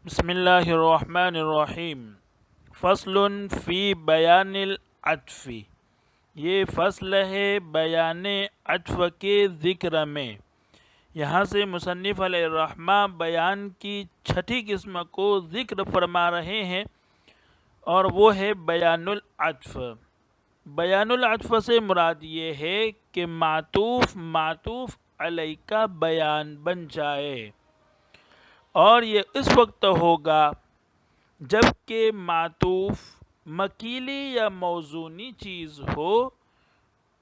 بسم اللہ الرحمن الرحیم۔ فصل فی بیان العطف، یہ فصل ہے بیان عطف کے ذکر میں۔ یہاں سے مصنف علیہ الرحمہ بیان کی چھٹی قسم کو ذکر فرما رہے ہیں، اور وہ ہے بیان العطف۔ بیان العطف سے مراد یہ ہے کہ معطوف علیہ کا بیان بن جائے، اور یہ اس وقت ہوگا جب کہ معطوف مکیلی یا موزونی چیز ہو۔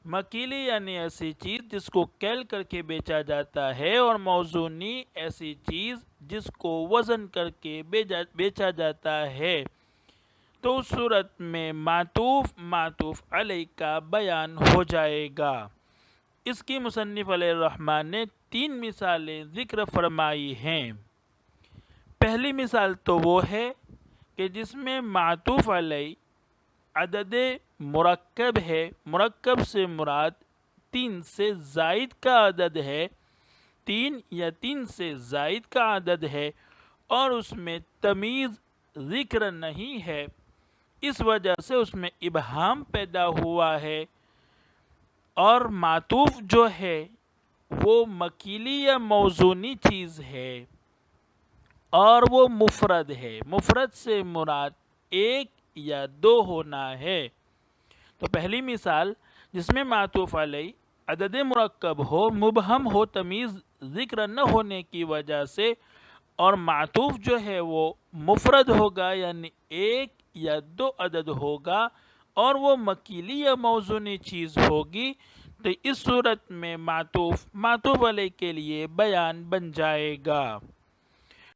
مکیلی یعنی ایسی چیز جس کو کیل کر کے بیچا جاتا ہے، اور موزونی ایسی چیز جس کو وزن کر کے بیچا جاتا ہے۔ تو اس صورت میں معطوف علیہ کا بیان ہو جائے گا۔ اس کی مصنف علیہ الرحمن نے 3 مثالیں ذکر فرمائی ہیں۔ پہلی مثال تو وہ ہے کہ جس میں معطوف علیہ عدد مرکب ہے، مرکب سے مراد 3 سے زائد کا عدد ہے، 3 یا 3 سے زائد کا عدد ہے، اور اس میں تمیز ذکر نہیں ہے، اس وجہ سے اس میں ابہام پیدا ہوا ہے۔ اور معطوف جو ہے وہ مکیلی یا موزونی چیز ہے، اور وہ مفرد ہے، مفرد سے مراد 1 یا 2 ہونا ہے۔ تو پہلی مثال جس میں معطوف علیہ عدد مرکب ہو، مبہم ہو، تمیز ذکر نہ ہونے کی وجہ سے، اور معطوف جو ہے وہ مفرد ہوگا یعنی 1 یا 2 عدد ہوگا، اور وہ مکیلی یا موزونی چیز ہوگی، تو اس صورت میں معطوف علیہ کے لیے بیان بن جائے گا۔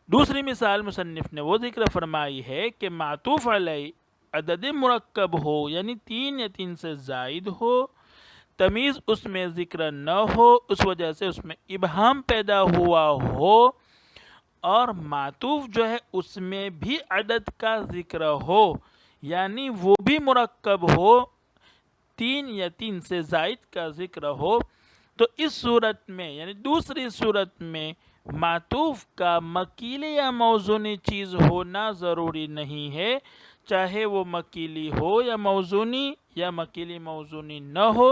دوسری مثال مصنف نے وہ ذکر فرمائی ہے کہ معطوف علیہ عدد مرکب ہو یعنی 3 یا 3 سے زائد ہو، تمیز اس میں ذکر نہ ہو، اس وجہ سے اس میں ابہام پیدا ہوا ہو، اور معطوف جو ہے اس میں بھی عدد کا ذکر ہو، یعنی وہ بھی مرکب ہو، 3 یا 3 سے زائد کا ذکر ہو۔ تو اس صورت میں یعنی دوسری صورت میں معطوف کا مکیلی یا موزونی چیز ہونا ضروری نہیں ہے، چاہے وہ مکیلی ہو یا موزونی، یا مکیلی موزونی نہ ہو،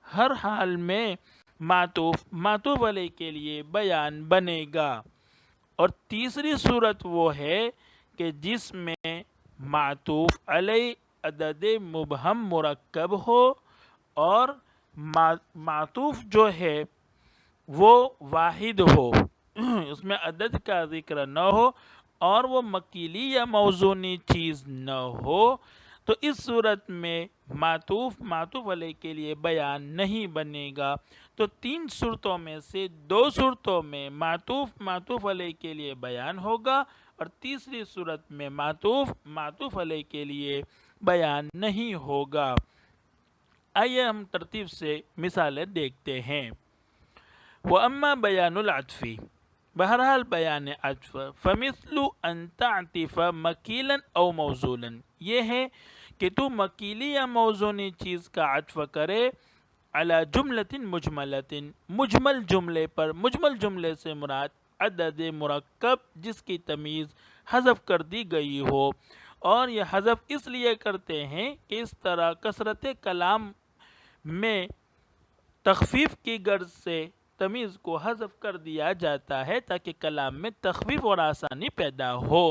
ہر حال میں معطوف علیہ کے لیے بیان بنے گا۔ اور تیسری صورت وہ ہے کہ جس میں معطوف علیہ عدد مبہم مرکب ہو، اور معطوف جو ہے وہ واحد ہو، اس میں عدد کا ذکر نہ ہو، اور وہ مکیلی یا موزونی چیز نہ ہو، تو اس صورت میں معطوف علیہ کے لیے بیان نہیں بنے گا۔ تو 3 صورتوں میں سے 2 صورتوں میں معطوف علیہ کے لیے بیان ہوگا، اور تیسری صورت میں معطوف علیہ کے لیے بیان نہیں ہوگا۔ آئیے ہم ترتیب سے مثالیں دیکھتے ہیں۔ وَأَمَّا بَيَانُ الْعَطْفِ، بہرحال بیان عطف، فَمِثْلُ أَن تَعْطِفَ مَكِيلًا أَوْ مَوْزُولًا، یہ ہے کہ تو مکیلی یا موزونی چیز کا عطف کرے، علی جملۃ مجملۃ، مجمل جملے پر۔ مجمل جملے سے مراد عدد مرکب جس کی تمیز حذف کر دی گئی ہو، اور یہ حذف اس لیے کرتے ہیں کہ اس طرح کثرت کلام میں تخفیف کی غرض سے تمیز کو حذف کر دیا جاتا ہے تاکہ کلام میں تخفیف اور آسانی پیدا ہو۔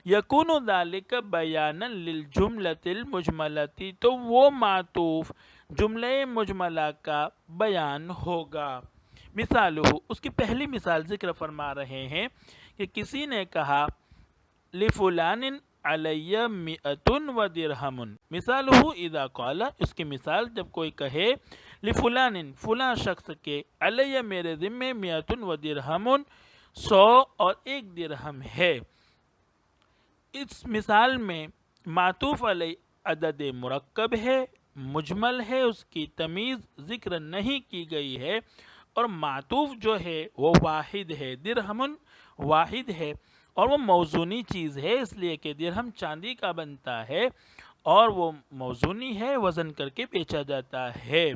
یکون ذالک بیانا للجملۃ المجملۃ، تو وہ معطوف جملہ مجملہ کا بیان ہوگا۔ مثالہ، اس کی پہلی مثال ذکر فرما رہے ہیں کہ کسی نے کہا لفلان علی 100 ودرہم، مثالہ اذا قال، اس کی مثال جب کوئی کہے لفلان، فلاں شخص کے، علی میرے ذمے، 100 ودرہم، 100 اور 1 درہم ہے۔ اس مثال میں معطوف علیہ عدد مرکب ہے، مجمل ہے، اس کی تمیز ذکر نہیں کی گئی ہے، اور معطوف جو ہے وہ واحد ہے، درہم واحد ہے، اور وہ موزونی چیز ہے، اس لیے کہ درہم چاندی کا بنتا ہے، اور وہ موزونی ہے، وزن کر کے بیچا جاتا ہے۔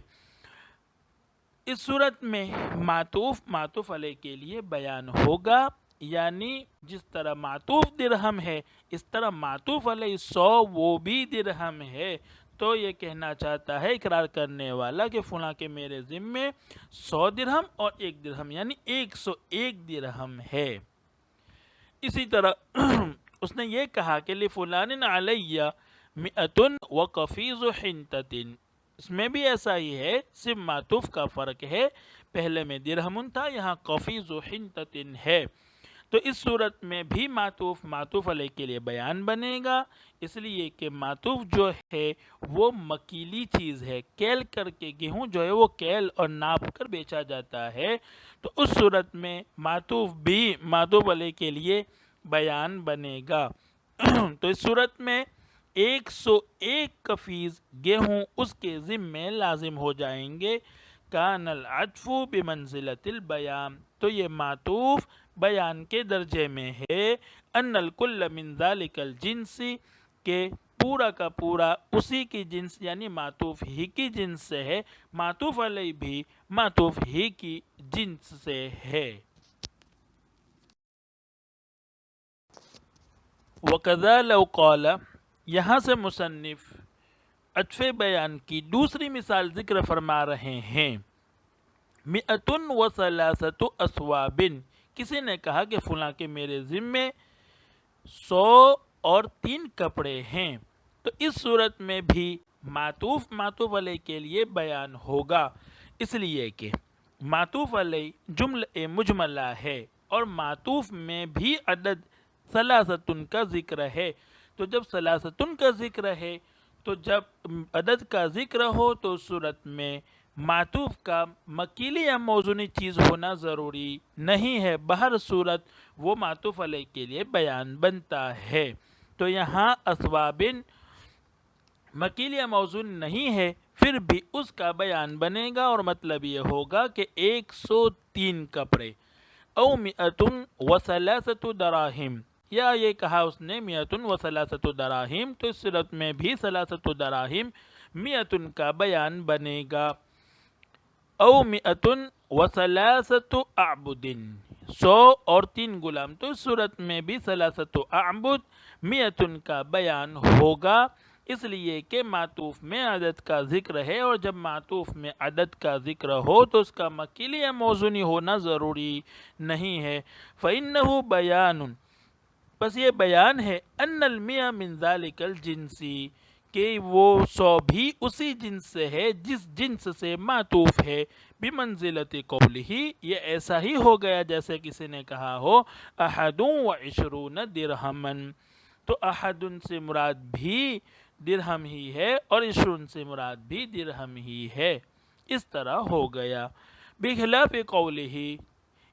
اس صورت میں معطوف علیہ کے لیے بیان ہوگا، یعنی جس طرح معطوف درہم ہے اس طرح معطوف علیہ 100 وہ بھی درہم ہے۔ تو یہ کہنا چاہتا ہے اقرار کرنے والا کہ فلاں کے میرے ذمے 100 درہم اور 1 درہم یعنی 101 درہم ہے۔ اسی طرح اس نے یہ کہا کہ لفلان علیہ مئۃ وقفیز حنطۃ، اس میں بھی ایسا ہی ہے، صرف معطوف کا فرق ہے، پہلے میں درہم تھا، یہاں قفیز حنطۃ ہے۔ تو اس صورت میں بھی معطوف علیہ کے لیے بیان بنے گا، اس لیے کہ معطوف جو ہے وہ مکیلی چیز ہے، کیل کر کے گیہوں جو ہے وہ کیل اور ناپ کر بیچا جاتا ہے، تو اس صورت میں معطوف بھی معطوف علیہ کے لیے بیان بنے گا۔ تو اس صورت میں 101 کفیز گیہوں اس کے ذمے لازم ہو جائیں گے۔ کان العطف بمنزلۃ البیان، تو یہ معطوف بیان کے درجے میں ہے۔ ان الکل من ذلک الجنس، کہ پورا کا پورا اسی کی جنس یعنی معطوف ہی کی جنس سے ہے، معطوف علیہ بھی معطوف ہی کی جنس سے ہے۔ وَكَذَا لَوْ قَالَ، یہاں سے مصنف عطف بیان کی دوسری مثال ذکر فرما رہے ہیں۔ مئۃ وثلاثۃ اثواب، کسی نے کہا کہ فلاں کے میرے ذمے 100 اور 3 کپڑے ہیں، تو اس صورت میں بھی معطوف علیہ کے لیے بیان ہوگا، اس لیے کہ معطوف علیہ جملہ مجملہ ہے اور معطوف میں بھی عدد ثلاثتن کا ذکر ہے، تو جب ثلاثتن کا ذکر ہے تو جب عدد کا ذکر ہو تو اس صورت میں معطوف کا مکیلی یا موزونی چیز ہونا ضروری نہیں ہے، بہر صورت وہ معطوف علیہ کے لیے بیان بنتا ہے۔ تو یہاں اسوابن مکیل یا موزون نہیں ہے، پھر بھی اس کا بیان بنے گا اور مطلب یہ ہوگا کہ 103 کپڑے۔ او مئۃ وثلاثۃ دراہم، یا یہ کہا اس نے مئۃ وثلاثۃ دراہم، تو اس صورت میں بھی ثلاثۃ دراہم مئۃ کا بیان بنے گا۔ او مئۃ وثلاثۃ اعبد، 100 اور 3 غلام، تو اس صورت میں بھی ثلاثۃ اعبد مئۃ کا بیان ہوگا، اس لیے کہ معطوف میں عدد کا ذکر ہے، اور جب معطوف میں عدد کا ذکر ہو تو اس کا مکیلی یا موزونی ہونا ضروری نہیں ہے۔ فإنہ بیان، بس یہ بیان ہے، ان المئہ من ذلک الجنسی، کہ وہ 100 بھی اسی جنس سے ہے جس جنس سے معطوف ہے۔ بمنزلت قولہ، یہ ایسا ہی ہو گیا جیسے کسی نے کہا ہو 21 درہما، تو احد سے مراد بھی درہم ہی ہے اور 20 سے مراد بھی درہم ہی ہے، اس طرح ہو گیا۔ بخلاف قولہ،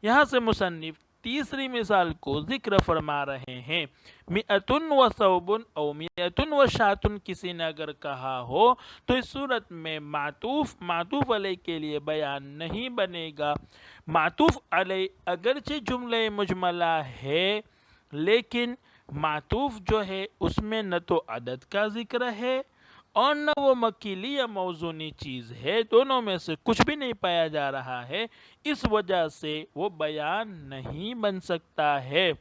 یہاں سے مصنف تیسری مثال کو ذکر فرما رہے ہیں۔ مئۃ وثوب او مئۃ وشاۃ، کسی نے اگر کہا ہو تو اس صورت میں معطوف علیہ کے لیے بیان نہیں بنے گا۔ معطوف علیہ اگرچہ جملہ مجملہ ہے لیکن معطوف جو ہے اس میں نہ تو عدد کا ذکر ہے اور نہ وہ مکیلی یا موزونی چیز ہے، دونوں میں سے کچھ بھی نہیں پایا جا رہا ہے، اس وجہ سے وہ بیان نہیں بن سکتا ہے۔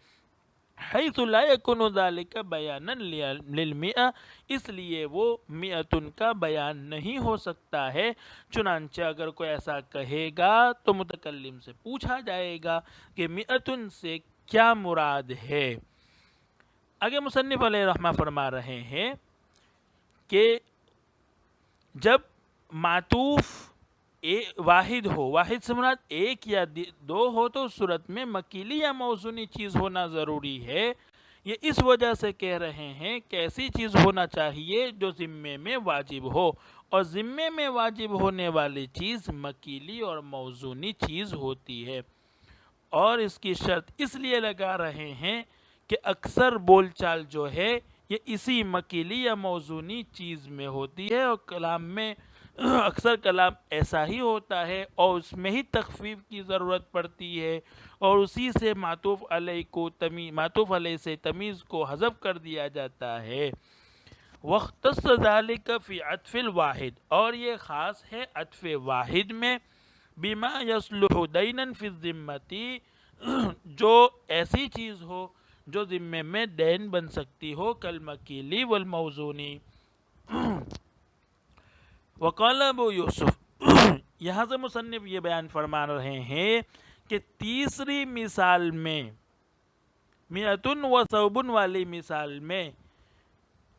حیث لا یکن ذلک بیانا للمئہ، اس لیے وہ مئۃ کا بیان نہیں ہو سکتا ہے، چنانچہ اگر کوئی ایسا کہے گا تو متکلم سے پوچھا جائے گا کہ مئۃ سے کیا مراد ہے۔ آگے مصنف علیہ رحمہ فرما رہے ہیں کہ جب معطوف واحد ہو، واحد سے مراد ایک یا 2 ہو، تو اس صورت میں مکیلی یا موزونی چیز ہونا ضروری ہے۔ یہ اس وجہ سے کہہ رہے ہیں کہ ایسی چیز ہونا چاہیے جو ذمے میں واجب ہو، اور ذمے میں واجب ہونے والی چیز مکیلی اور موزونی چیز ہوتی ہے، اور اس کی شرط اس لیے لگا رہے ہیں کہ اکثر بول چال جو ہے یہ اسی مکیلی یا موزونی چیز میں ہوتی ہے، اور کلام میں اکثر کلام ایسا ہی ہوتا ہے اور اس میں ہی تخفیف کی ضرورت پڑتی ہے، اور اسی سے معطوف علیہ سے تمیز کو حذف کر دیا جاتا ہے۔ واختص ذلک فی عطف الواحد، اور یہ خاص ہے عطف واحد میں، بما یصلح دینا فی الذمۃ، جو ایسی چیز ہو جو ذمے میں دین بن سکتی ہو، کالمکیلی والموزونی۔ وقال ابو یوسف، یہاں سے مصنف یہ بیان فرما رہے ہیں کہ تیسری مثال میں، میتن و ثوبن والی مثال میں،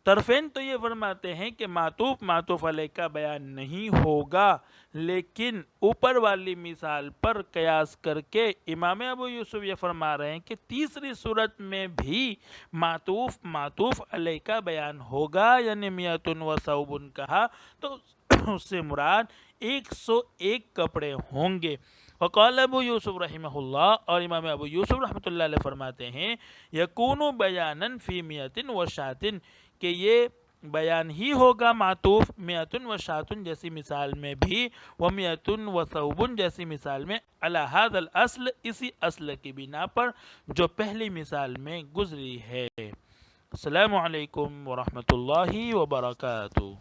طرفین تو یہ فرماتے ہیں کہ معطوف علیہ کا بیان نہیں ہوگا، لیکن اوپر والی مثال پر قیاس کر کے امام ابو یوسف یہ فرما رہے ہیں کہ تیسری صورت میں بھی معطوف علیہ کا بیان ہوگا، یعنی میتن و ثوبن کہا تو اس سے مراد 101 کپڑے ہوں گے۔ وقال ابو یوسف رحمہ اللہ، اور امام ابو یوسف رحمۃ اللہ علیہ فرماتے ہیں یکون بیانا فی میتن و شاتن، کہ یہ بیان ہی ہوگا معطوف میتن و شاتن جیسی مثال میں بھی، و میتن و ثوبن جیسی مثال میں، علی ھذا الاصل، اسی اصل کی بنا پر جو پہلی مثال میں گزری ہے۔ السلام علیکم ورحمۃ اللہ وبرکاتہ۔